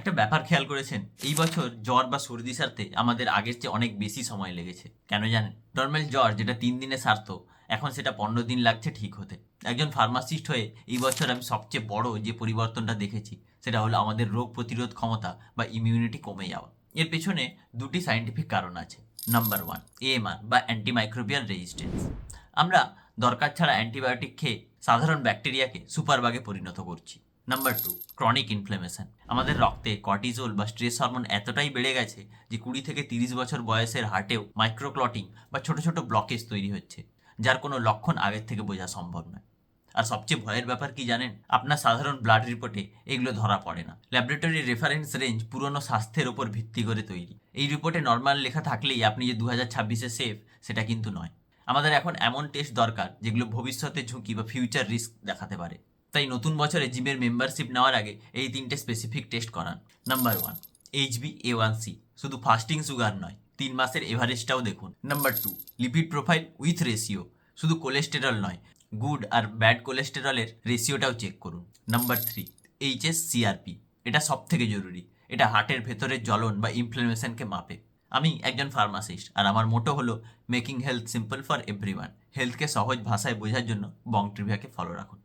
একটা ব্যাপার খেয়াল করেছেন, এই বছর জ্বর বা সর্দি সারতে আমাদের আগের চেয়ে অনেক বেশি সময় লেগেছে। কেন জানেন? নর্মাল জ্বর যেটা 3 দিনে সারতো, এখন সেটা 15 দিন লাগছে ঠিক হতে। একজন ফার্মাসিস্ট হয়ে এই বছর আমি সবচেয়ে বড় যে পরিবর্তনটা দেখেছি সেটা হলো আমাদের রোগ প্রতিরোধ ক্ষমতা বা ইমিউনিটি কমে যাওয়া। এর পেছনে দুটি সাইন্টিফিক কারণ আছে। নাম্বার 1, এএমআর বা অ্যান্টিমাইক্রোবিয়াল রেজিস্ট্যান্স। আমরা দরকার ছাড়া অ্যান্টিবায়োটিক খেয়ে সাধারণ ব্যাকটেরিয়াকে সুপারবাগে পরিণত করছি। Number 2, chronic inflammation. আমাদের রক্তে কর্টিজোল বা স্ট্রেস হরমোন এতটাই বেড়ে গেছে যে 20 থেকে 30 বছর বয়সের হার্টেও মাইক্রোক্লটিং বা ছোট ছোট ব্লকেজ তৈরি হচ্ছে, যার কোনো লক্ষণ আগের থেকে বোঝা সম্ভব নয়। আর সবচেয়ে ভয়ের ব্যাপার কি জানেন? আপনার সাধারণ ব্লাড রিপোর্টে এগুলো ধরা পড়ে না। ল্যাবরেটরি রেফারেন্স রেঞ্জ পুরনো স্বাস্থ্যের ওপর ভিত্তি করে তৈরি। এই রিপোর্টে নর্মাল লেখা থাকলেই আপনি যে 2026-এ সেফ, সেটা কিন্তু নয়। আমাদের এখন এমন টেস্ট দরকার যেগুলো ভবিষ্যতে ঝুঁকি বা ফিউচার রিস্ক দেখাতে পারে। তাই নতুন বছরে জিমের মেম্বারশিপ নেওয়ার আগে এই 3টে স্পেসিফিক টেস্ট করান। Number 1, HbA1c। শুধু ফাস্টিং সুগার নয়, 3 মাসের এভারেজটাও দেখুন। Number 2, lipid profile with ratio. শুধু কোলেস্টেরল নয়, গুড আর ব্যাড কোলেস্টেরলের রেশিওটাও চেক করুন। Number 3, HSCRP। এটা সব থেকে জরুরি। এটা হার্টের ভেতরের জ্বলন বা ইনফ্লামেশনকে মাপে। আমি একজন ফার্মাসিস্ট আর আমার মোটো হলো making health simple for everyone. হেলথকে সহজ ভাষায় বোঝার জন্য বং ট্রিভিয়াকে ফলো রাখুন।